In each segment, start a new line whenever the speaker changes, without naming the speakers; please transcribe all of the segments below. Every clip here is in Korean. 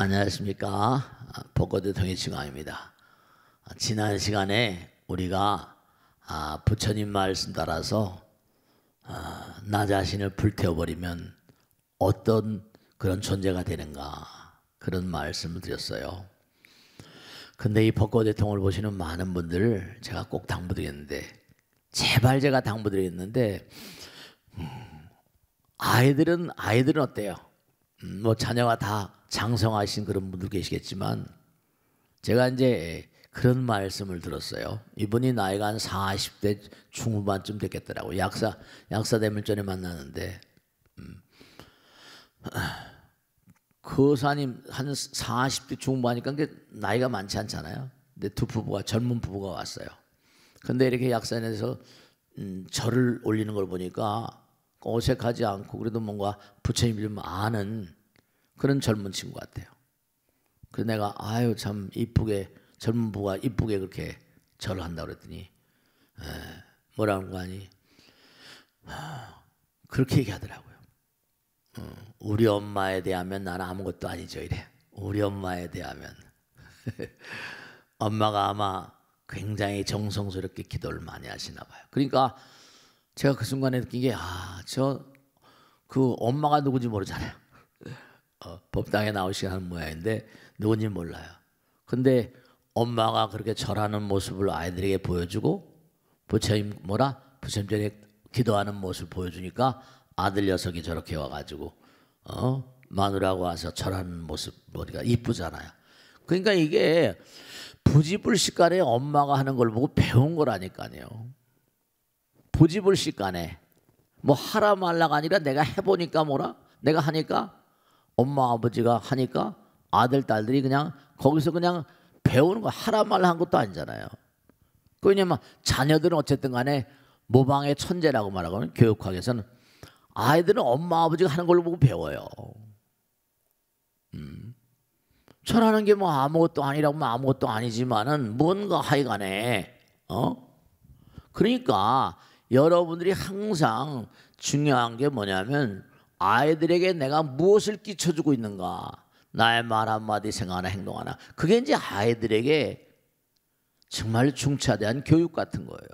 안녕하십니까. 벚꽃의 통일칭화입니다. 지난 시간에 우리가 부처님 말씀 따라서 나 자신을 불태워버리면 어떤 그런 존재가 되는가 그런 말씀을 드렸어요. 근데 이 벚꽃의 통을 보시는 많은 분들 제가 꼭 당부드리겠는데, 제발 제가 당부드리겠는데, 아이들은 어때요? 뭐 자녀가 다 장성하신 그런 분들 계시겠지만, 제가 이제 그런 말씀을 들었어요. 이분이 나이가 한 40대 중후반쯤 됐겠더라고요. 약사 대물전에 만나는데, 거사님 한 40대 중후반이니까 나이가 많지 않잖아요. 근데 두 부부가, 젊은 부부가 왔어요. 근데 이렇게 약산에서 절을 올리는 걸 보니까 어색하지 않고 그래도 뭔가 부처님이 좀 아는 그런 젊은 친구 같아요. 그래서 내가 참 이쁘게, 젊은 부부가 이쁘게 그렇게 절을 한다고 그랬더니 뭐라는 거 아니? 그렇게 얘기하더라고요. 우리 엄마에 대하면 나는 아무것도 아니죠 이래. 우리 엄마에 대하면 엄마가 아마 굉장히 정성스럽게 기도를 많이 하시나 봐요. 그러니까 제가 그 순간에 느낀 게 그 엄마가 누군지 모르잖아요. 법당에 나오시게 하는 모양인데 누군지 몰라요. 근데 엄마가 그렇게 절하는 모습을 아이들에게 보여주고 부처님 전에 기도하는 모습을 보여주니까 아들 녀석이 저렇게 와가지고 마누라하고 와서 절하는 모습 보니까 이쁘잖아요. 그러니까 이게 부지불식간에 엄마가 하는 걸 보고 배운 거라니까요. 부지불식간에 뭐 하라 말라가 아니라 내가 해보니까 내가 하니까 엄마 아버지가 하니까 아들 딸들이 그냥 거기서 그냥 배우는 거, 하라 말라 한 것도 아니잖아요. 왜냐면 자녀들은 어쨌든 간에 모방의 천재라고 말하거든요. 교육학에서는 아이들은 엄마 아버지가 하는 걸로 보고 배워요. 절하는 게 뭐 아무것도 아니라고 하면 아무것도 아니지만은 뭔가 하여간에 그러니까 여러분들이 항상 중요한 게 뭐냐면 아이들에게 내가 무엇을 끼쳐주고 있는가, 나의 말 한마디, 생각 하나, 행동 하나, 그게 이제 아이들에게 정말 중차대한 교육 같은 거예요.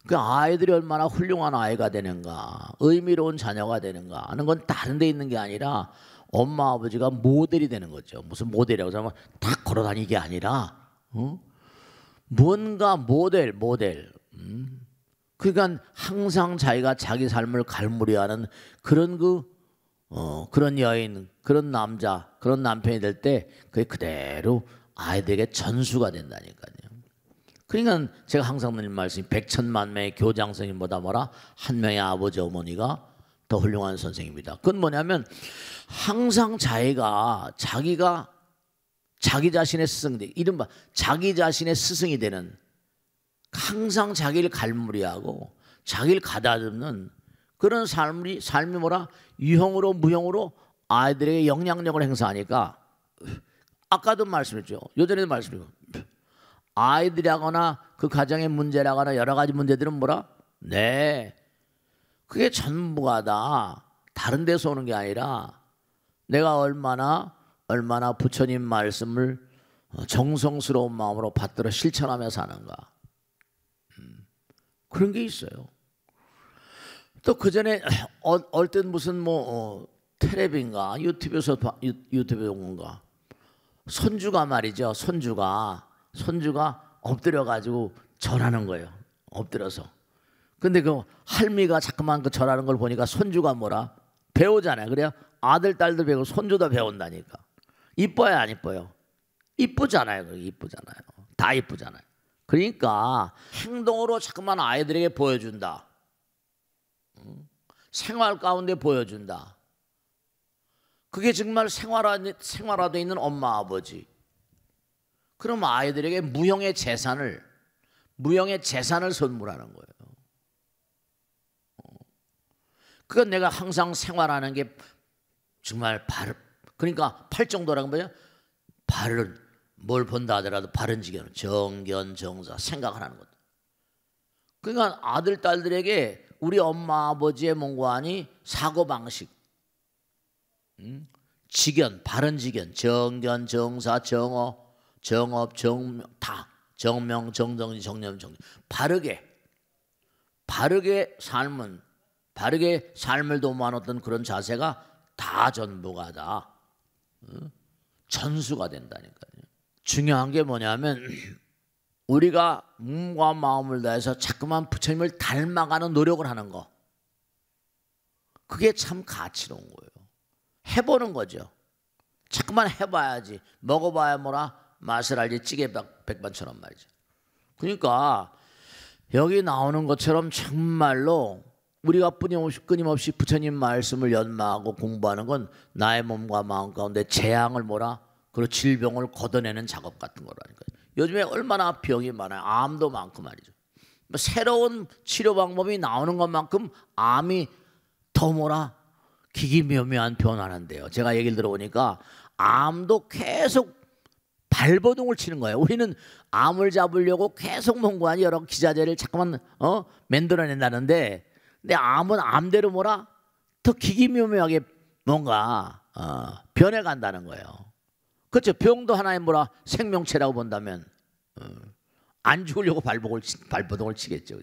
그 아이들이 얼마나 훌륭한 아이가 되는가, 의미로운 자녀가 되는가 하는 건 다른 데 있는 게 아니라 엄마 아버지가 모델이 되는 거죠. 무슨 모델이라고 하면 딱 걸어다니는 게 아니라 뭔가 모델. 그러니까 항상 자기가 자기 삶을 갈무리하는 그런 그런 여인, 그런 남자, 그런 남편이 될 때 그게 그대로 아이들에게 전수가 된다니까요. 그러니까 제가 항상 드리는 말씀이 백천만명의 교장 선생님보다 한 명의 아버지 어머니가 더 훌륭한 선생님이다. 그건 뭐냐면 항상 자기가 자기 자신의 스승, 이른바 자기 자신의 스승이 되는, 항상 자기를 갈무리하고 자기를 가다듬는 그런 삶이 유형으로 무형으로 아이들에게 영향력을 행사하니까, 아까도 말씀했죠. 요전에도 말씀했죠. 아이들이 하거나 그 가정의 문제라거나 여러 가지 문제들은 그게 전부가 다 다른 데서 오는 게 아니라 내가 얼마나 부처님 말씀을 정성스러운 마음으로 받들어 실천하며 사는가, 그런 게 있어요. 또 그 전에 얼핏 무슨 텔레비인가 유튜브에 온 건가, 손주가 말이죠. 손주가 엎드려 가지고 절하는 거예요. 엎드려서. 근데 그 할미가 자꾸만 그 절하는 걸 보니까 손주가 배우잖아요. 그래야 아들 딸도 배우고 손주도 배운다니까. 이뻐요, 안 이뻐요? 이쁘잖아요. 그게 이쁘잖아요. 다 이쁘잖아요. 그러니까 행동으로 자꾸만 아이들에게 보여준다. 생활 가운데 보여준다. 그게 정말 생활화되어 있는 엄마 아버지. 그럼 아이들에게 무형의 재산을 선물하는 거예요. 그건 내가 항상 생활하는 게 정말 그러니까 팔정도라는 거예요. 바른, 뭘 본다 하더라도 바른 지경, 정견, 정사, 생각을 하는 것. 그러니까 아들, 딸들에게 우리 엄마, 아버지의 뭔가니 사고방식, 직견, 바른 직견, 정견, 정사, 정어, 정업, 정명, 다 정명, 정정지, 정념, 정리. 바르게 삶을 도모하는 그런 자세가 다 전부가 다 전수가 된다니까요. 중요한 게 뭐냐면 우리가 몸과 마음을 다해서 자꾸만 부처님을 닮아가는 노력을 하는 거, 그게 참 가치로운 거예요. 해보는 거죠. 자꾸만 해봐야지. 먹어봐야 뭐라 맛을 알지 찌개 백반처럼 말이죠. 그러니까 여기 나오는 것처럼 정말로 우리가 끊임없이 부처님 말씀을 연마하고 공부하는 건 나의 몸과 마음 가운데 재앙을 그리고 질병을 걷어내는 작업 같은 거라니까요. 요즘에 얼마나 병이 많아요. 암도 많고 말이죠. 새로운 치료 방법이 나오는 것만큼 암이 더 기기묘묘한 변화하는데요. 제가 얘기를 들어보니까 암도 계속 발버둥을 치는 거예요. 우리는 암을 잡으려고 계속 뭔가 여러 기자재를 자꾸만 만들어낸다는데, 근데 암은 암대로 더 기기묘묘하게 뭔가 변해간다는 거예요. 그렇죠. 병도 하나의 생명체라고 본다면 안 죽으려고 발버둥을 치겠죠.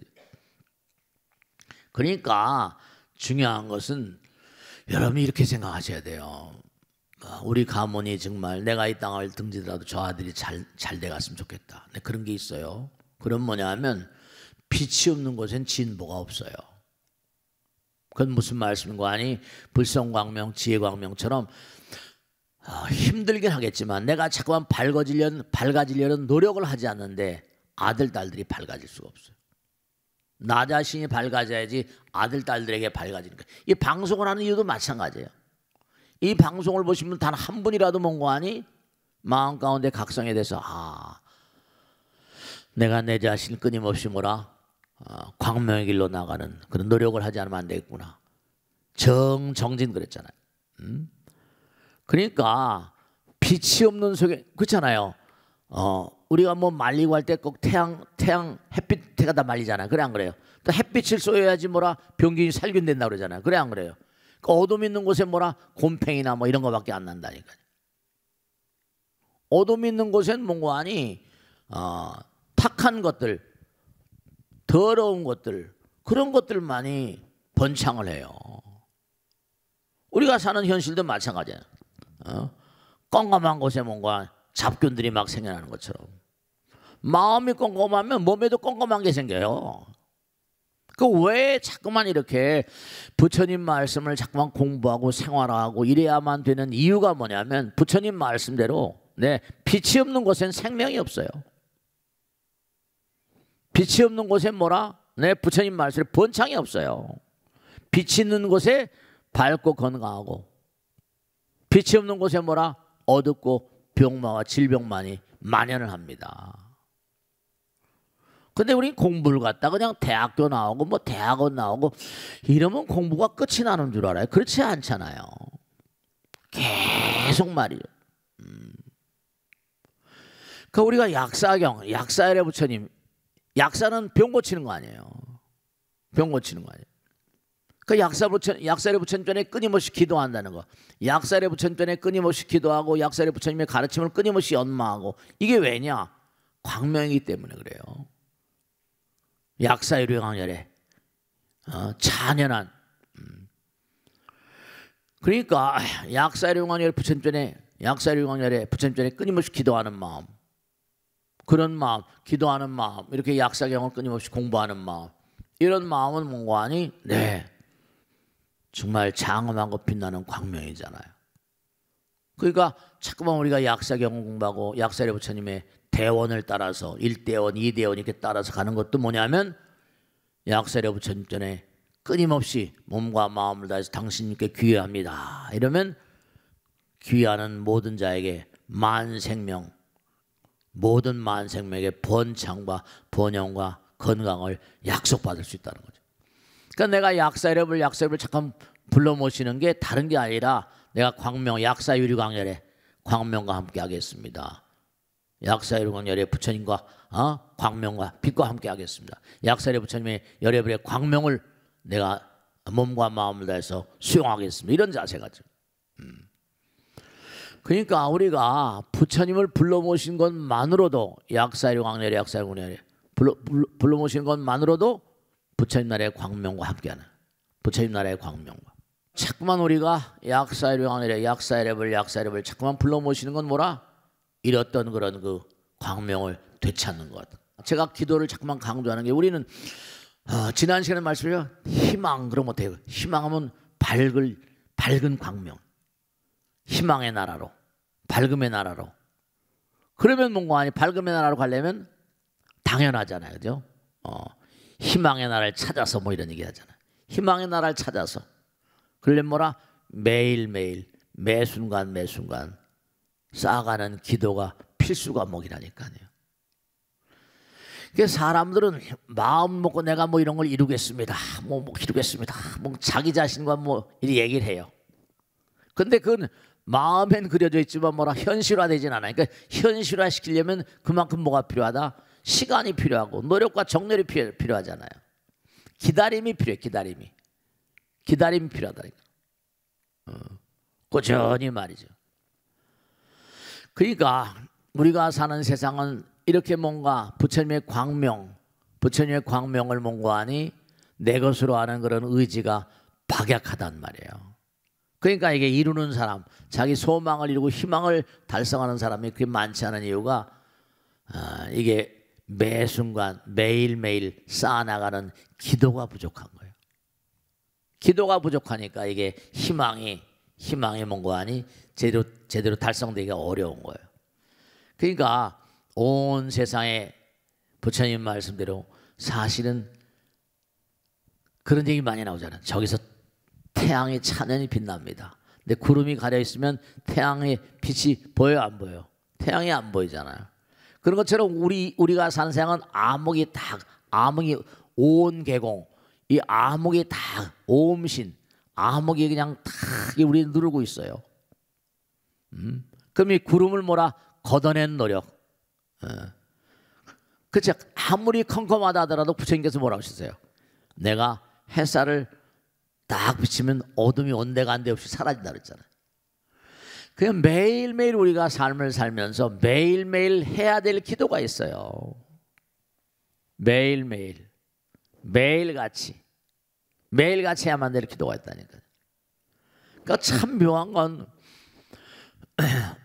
그러니까 중요한 것은 여러분이 이렇게 생각하셔야 돼요. 우리 가문이 정말 내가 이 땅을 등지더라도 저 아들이 잘 돼갔으면 좋겠다. 근데 그런 게 있어요. 그럼 뭐냐면 빛이 없는 곳엔 진보가 없어요. 그건 무슨 말씀인가 하니 불성광명, 지혜광명처럼 힘들긴 하겠지만 내가 자꾸만 밝아지려는 노력을 하지 않는데 아들, 딸들이 밝아질 수가 없어요. 나 자신이 밝아져야지 아들, 딸들에게 밝아지는 거예요. 이 방송을 하는 이유도 마찬가지예요. 이 방송을 보시면 단 한 분이라도 뭔가 하니 마음 가운데 각성에 대해서 내가 내 자신 끊임없이 광명의 길로 나가는 그런 노력을 하지 않으면 안 되겠구나. 정진 그랬잖아요. 그러니까 빛이 없는 속에, 그렇잖아요. 우리가 말리고 할 때 꼭 태양 햇빛 다 말리잖아요. 그래 안 그래요? 또 햇빛을 쏘여야지 병균이 살균된다 그러잖아요. 그래 안 그래요? 어둠 있는 곳에 곰팡이나 이런 거밖에 안 난다니까요. 어둠 있는 곳엔 뭔가 하니 탁한 것들, 더러운 것들, 그런 것들만이 번창을 해요. 우리가 사는 현실도 마찬가지예요. 껌껌한 곳에 뭔가 잡균들이 막 생겨나는 것처럼 마음이 껌껌하면 몸에도 껌껌한 게 생겨요. 왜 자꾸만 이렇게 부처님 말씀을 자꾸만 공부하고 생활하고 이래야만 되는 이유가 뭐냐면 부처님 말씀대로 빛이 없는 곳엔 생명이 없어요. 빛이 없는 곳엔 부처님 말씀에 번창이 없어요. 빛이 있는 곳에 밝고 건강하고, 빛이 없는 곳에 어둡고 병마와 질병만이 만연을 합니다. 근데 우리 공부를 갖다 그냥 대학교 나오고 대학원 나오고 이러면 공부가 끝이 나는 줄 알아요. 그렇지 않잖아요. 계속 말이죠. 그러니까 우리가 약사열의 부처님, 약사는 병 고치는 거 아니에요. 병 고치는 거 아니에요. 그 약사열의 부처님 전에 끊임없이 기도한다는 거, 약사열의 부처님 전에 끊임없이 기도하고 약사열의 부처님의 가르침을 끊임없이 연마하고, 이게 왜냐? 광명이기 때문에 그래요. 약사유리광열에 찬연한, 그러니까 약사유리광열의 부처님 전에 끊임없이 기도하는 마음, 그런 마음, 기도하는 마음, 이렇게 약사경을 끊임없이 공부하는 마음, 이런 마음은 뭔가 하니 정말 장엄하고 빛나는 광명이잖아요. 그러니까 자꾸만 우리가 약사경을 공부하고 약사열의 부처님의 대원을 따라서 1대원, 2대원 이렇게 따라서 가는 것도 뭐냐면 약사열의 부처님 전에 끊임없이 몸과 마음을 다해서 당신님께 귀회합니다. 이러면 귀하는 모든 자에게 모든 만생명에게 번창과 번영과 건강을 약속받을 수 있다는 거죠. 그러니까 내가 약사열을 잠깐 불러 모시는 게 다른 게 아니라 내가 약사유리광열에 광명과 함께 하겠습니다. 약사유리광열의 부처님과 광명과 빛과 함께 하겠습니다. 약사열의 부처님의 열애불의 광명을 내가 몸과 마음을 다해서 수용하겠습니다. 이런 자세가죠. 그러니까 우리가 부처님을 불러 모신 것만으로도 약사이류 광렬이 약사이류 광렬이 불러 모신 것만으로도 부처님 나라의 광명과 함께하는 부처님 나라의 광명과 자꾸만 우리가 약사이류 광렬이 약사이랩을 자꾸만 불러 모시는 건 뭐라? 이랬던 그런 그 광명을 되찾는 것. 제가 기도를 자꾸만 강조하는 게 우리는 지난 시간에 말씀드려 희망 그런 못해요. 희망하면 밝은 광명, 희망의 나라로, 밝음의 나라로. 그러면 뭔가 아니 밝음의 나라로 가려면 당연하잖아요, 그죠? 희망의 나라를 찾아서 뭐 이런 얘기 하잖아요. 희망의 나라를 찾아서 그러려면 뭐라? 매일매일 매순간 쌓아가는 기도가 필수 과목이라니까요. 그래서 사람들은 마음 먹고 내가 뭐 이런 걸 이루겠습니다. 뭐 이루겠습니다. 뭐 자기 자신과 뭐 이렇게 얘기를 해요. 근데 그건 마음엔 그려져 있지만 뭐라 현실화되진 않아요. 그러니까 현실화시키려면 그만큼 뭐가 필요하다? 시간이 필요하고 노력과 정렬이 필요하잖아요. 기다림이 필요해. 기다림이 필요하다니까. 꾸준히 말이죠. 그러니까 우리가 사는 세상은 이렇게 뭔가 부처님의 광명을 뭔가 하니 내 것으로 하는 그런 의지가 박약하단 말이에요. 그러니까 이게 이루는 사람, 자기 소망을 이루고 희망을 달성하는 사람이 그렇게 많지 않은 이유가 이게 매 순간 매일매일 쌓아나가는 기도가 부족한 거예요. 기도가 부족하니까 이게 희망이 뭔가 하니 제대로 달성되기가 어려운 거예요. 그러니까 온 세상에 부처님 말씀대로 사실은 그런 얘기 많이 나오잖아요. 저기서 태양이 찬연히 빛납니다. 근데 구름이 가려 있으면 태양의 빛이 보여요, 안 보여요? 태양이 안 보이잖아요. 그런 것처럼 우리가 사는 세상은 암흑이 온 계공, 이 암흑이 다 오음신, 암흑이 그냥 다 우리 누르고 있어요. 그럼 이 구름을 뭐라? 걷어낸 노력. 그렇죠. 아무리 컴컴하다 하더라도 부처님께서 뭐라고 하셨어요? 내가 햇살을 딱 비치면 어둠이 온데간데 없이 사라진다 그랬잖아요. 그냥 매일매일 우리가 삶을 살면서 매일매일 해야 될 기도가 있어요. 매일같이 해야만 될 기도가 있다니까요. 그러니까 참 묘한 건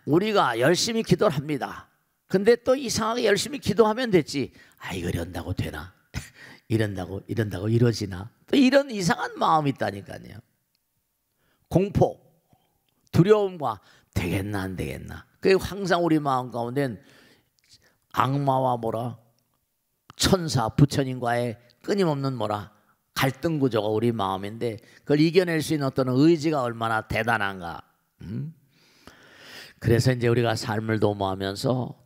우리가 열심히 기도를 합니다. 근데 또 이상하게 열심히 기도하면 됐지. 이거 이런다고 되나? 이런다고 이러지나? 또 이런 이상한 마음이 있다니까요. 공포, 두려움과 되겠나 안 되겠나. 그게 항상 우리 마음 가운데는 악마와 뭐라 천사 부처님과의 끊임없는 뭐라 갈등 구조가 우리 마음인데 그걸 이겨낼 수 있는 어떤 의지가 얼마나 대단한가. 그래서 이제 우리가 삶을 도모하면서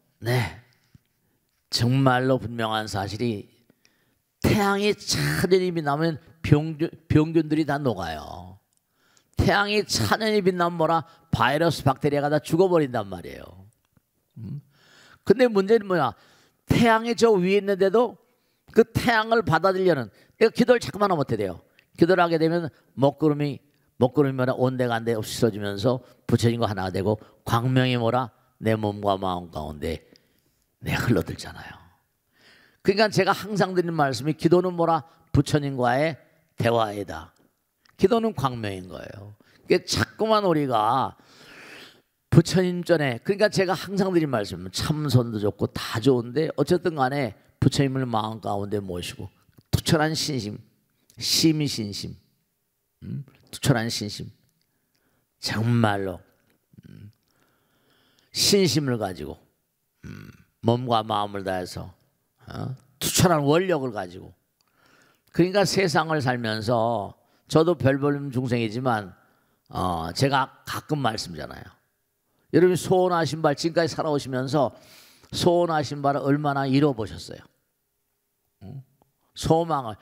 정말로 분명한 사실이 태양이 찬연히 빛나면 병균들이 다 녹아요. 태양이 찬연히 빛나면 뭐라 바이러스 박테리아가 다 죽어버린단 말이에요. 근데 문제는 뭐야? 태양이 저 위에 있는데도 그 태양을 받아들이려는 내가 기도를 자꾸만 하면 어떻게 돼요? 기도를 하게 되면 먹구름이 뭐라 온데간데 없이 쏟아지면서 부처님과 하나가 되고 광명이 뭐라 내 몸과 마음 가운데 내가 흘러들잖아요. 그러니까 제가 항상 드리는 말씀이 기도는 뭐라 부처님과의 대화이다. 기도는 광명인 거예요. 그러니까 자꾸만 우리가 부처님 전에 그러니까 제가 항상 드리는 말씀은 참선도 좋고 다 좋은데 어쨌든 간에 부처님을 마음 가운데 모시고 투철한 신심, 심신심, 투철한 신심, 정말로 신심을 가지고 몸과 마음을 다해서 투철한 원력을 가지고 그러니까 세상을 살면서 저도 별별 중생이지만 제가 가끔 말씀잖아요. 여러분이 소원하신 바 지금까지 살아오시면서 소원하신 바를 얼마나 이뤄보셨어요? 소망을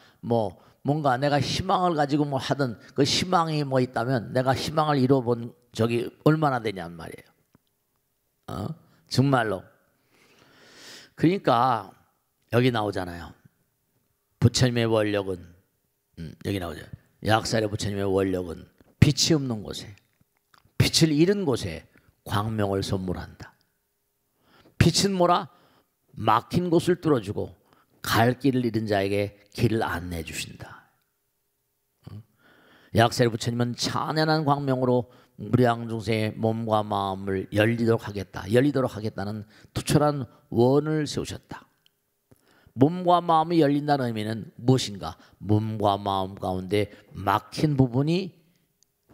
뭔가 내가 희망을 가지고 뭐 하든 그 희망이 뭐 있다면 내가 희망을 이뤄본 적이 얼마나 되냔 말이에요. 정말로. 그러니까 여기 나오잖아요. 부처님의 원력은 여기 나오죠. 약살의 부처님의 원력은 빛이 없는 곳에 빛을 잃은 곳에 광명을 선물한다. 빛은 뭐라? 막힌 곳을 뚫어주고 갈 길을 잃은 자에게 길을 안내해 주신다. 약사의 부처님은 찬연한 광명으로 무량 중생의 몸과 마음을 열리도록 하겠다. 열리도록 하겠다는 투철한 원을 세우셨다. 몸과 마음이 열린다는 의미는 무엇인가? 몸과 마음 가운데 막힌 부분이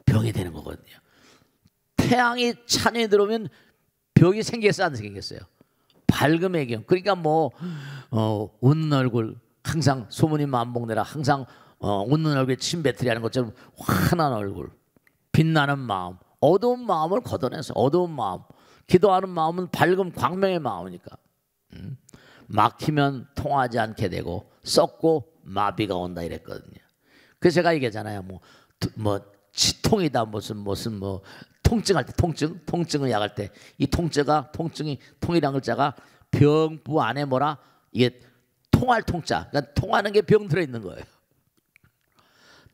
병이 되는 거거든요. 태양이 찬연히 들어오면 병이 생겼어요, 안 생겼어요? 밝음 애경. 그러니까 뭐 웃는 얼굴, 항상 소문이 만복내라, 항상 웃는 얼굴에 침 뱉으려는 것처럼 환한 얼굴, 빛나는 마음, 어두운 마음을 걷어내서 어두운 마음, 기도하는 마음은 밝음 광명의 마음이니까 막히면 통하지 않게 되고 썩고 마비가 온다 이랬거든요. 그래서 제가 얘기하잖아요. 뭐 치통이다 무슨 뭐 통증할 때 통증을 약할 때 이 통증이 통이란 글자가 병부 안에 뭐라 이게 통할 통자. 그러니까 통하는 게 병 들어 있는 거예요.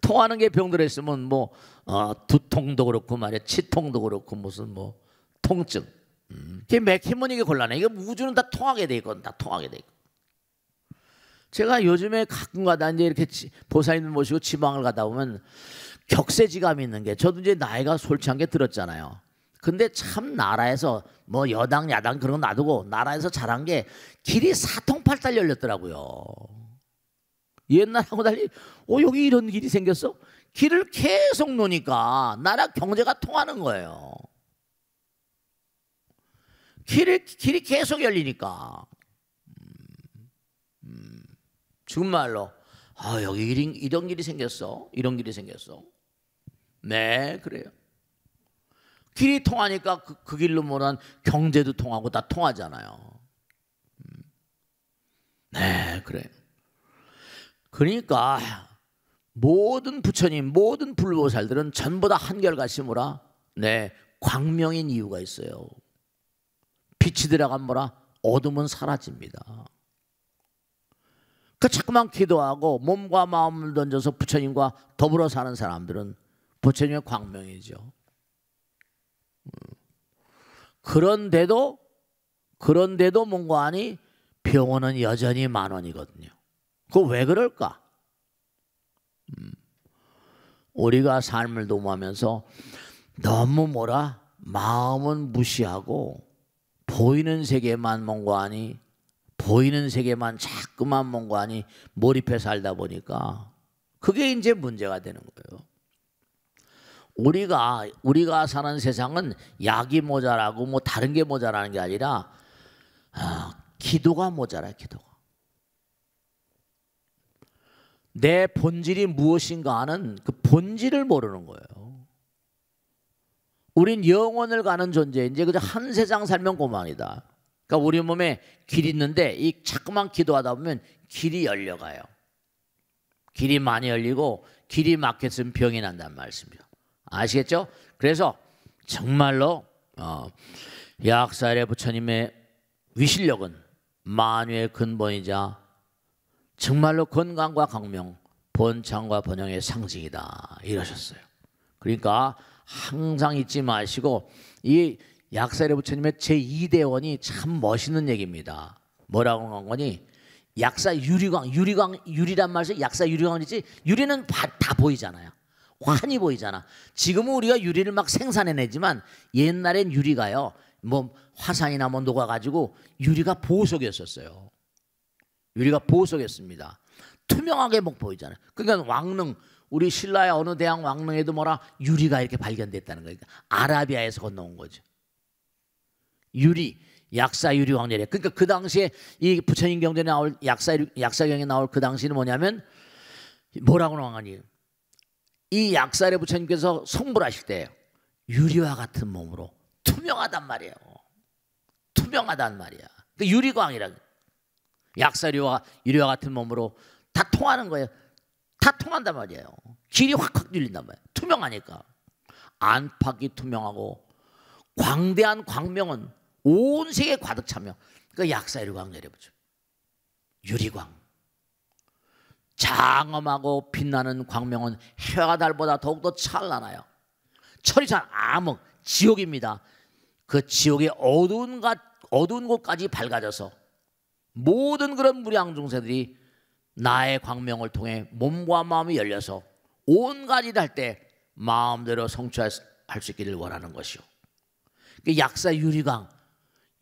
통하는 게 병 들어 있으면 뭐 두통도 그렇고 말이야, 치통도 그렇고 무슨 뭐 통증. 그게 맥히면 이게 곤란해. 이게 우주는 다 통하게 돼 있거든, 다 통하게 돼 있고. 제가 요즘에 가끔가다 이제 이렇게 보살님 모시고 지방을 가다 보면 격세지감이 있는 게, 저도 이제 나이가 솔직한 게 들었잖아요. 근데 참 나라에서 뭐 여당 야당 그런 거 놔두고 나라에서 잘한 게 길이 사통팔달 열렸더라고요. 옛날하고 달리 여기 이런 길이 생겼어? 길을 계속 놓으니까 나라 경제가 통하는 거예요. 길이 계속 열리니까 정말로 여기 이런 길이 생겼어? 이런 길이 생겼어? 네, 그래요. 길이 통하니까 그 길로 뭐란 경제도 통하고 다 통하잖아요. 네, 그래요. 그러니까 모든 부처님, 모든 불보살들은 전부 다 한결같이 뭐라? 네, 광명인 이유가 있어요. 빛이 들어간 뭐라? 어둠은 사라집니다. 그 자꾸만 기도하고 몸과 마음을 던져서 부처님과 더불어 사는 사람들은 부처님의 광명이죠. 그런데도 뭔가 하니 병원은 여전히 만원이거든요. 그거 왜 그럴까? 우리가 삶을 도모하면서 너무 뭐라? 마음은 무시하고 보이는 세계만 뭔가 하니, 보이는 세계만 자꾸만 뭔가 하니 몰입해 살다 보니까 그게 이제 문제가 되는 거예요. 우리가 사는 세상은 약이 모자라고 뭐 다른 게 모자라는 게 아니라 기도가 모자라요. 기도가. 내 본질이 무엇인가 하는 그 본질을 모르는 거예요. 우린 영혼을 가는 존재. 이제 그저 한 세상 살면 고만이다. 그러니까 우리 몸에 길이 있는데 이 자꾸만 기도하다 보면 길이 열려가요. 길이 많이 열리고 길이 막혔으면 병이 난다는 말씀이죠. 아시겠죠? 그래서 정말로 약사일의 부처님의 위실력은 만유의 근본이자 정말로 건강과 강명, 번창과 번영의 상징이다 이러셨어요. 그러니까 항상 잊지 마시고 이 약사일의 부처님의 제2대원이 참 멋있는 얘기입니다. 뭐라고 한 거니? 약사 유리란 말씀, 약사 유리광이지. 유리는 다 보이잖아요. 환히 보이잖아. 지금은 우리가 유리를 막 생산해내지만 옛날엔 유리가요, 뭐 화산이나 뭐 녹아가지고 유리가 보석이었었어요. 유리가 보석이었습니다. 투명하게 막 보이잖아요. 그러니까 왕릉, 우리 신라의 어느 대왕 왕릉에도 뭐라 유리가 이렇게 발견됐다는 거예요. 아라비아에서 건너온 거죠. 유리, 약사 유리 왕래래. 그러니까 그 당시에 이 부처님 경전에 나올 약사경에 나올 그 당시는 뭐냐면 뭐라고 나오니? 이 약사의 부처님께서 성불하실 때 유리와 같은 몸으로 투명하단 말이에요. 투명하단 말이야. 그 유리광이라. 약사류와 유리와 같은 몸으로 다 통하는 거예요. 다 통한단 말이에요. 길이 확확 열린단 말이에요. 투명하니까. 안팎이 투명하고 광대한 광명은 온 세계에 가득 차며 그 약사유리광 내려보죠. 유리광. 장엄하고 빛나는 광명은 해와 달보다 더욱더 찬란하여 철이 잘 암흑 지옥입니다. 그 지옥의 어두운 곳까지 밝아져서 모든 그런 무량중생들이 나의 광명을 통해 몸과 마음이 열려서 온갖 일을 할 때 마음대로 성취할 수 있기를 원하는 것이요. 그 약사 유리광,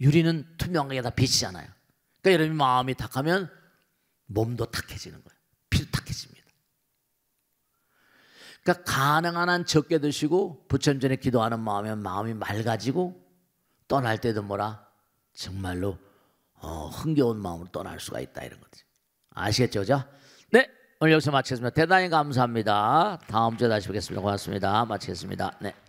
유리는 투명한 게 다 빛이잖아요. 그러니까 여러분 마음이 탁하면 몸도 탁해지는 거예요. 피도 탁해집니다. 그러니까 가능한 한 적게 드시고 부처님 전에 기도하는 마음이면 마음이 맑아지고 떠날 때도 뭐라 정말로 흥겨운 마음으로 떠날 수가 있다 이런 거지. 아시겠죠, 그죠? 네, 오늘 여기서 마치겠습니다. 대단히 감사합니다. 다음 주에 다시 뵙겠습니다. 고맙습니다. 마치겠습니다. 네.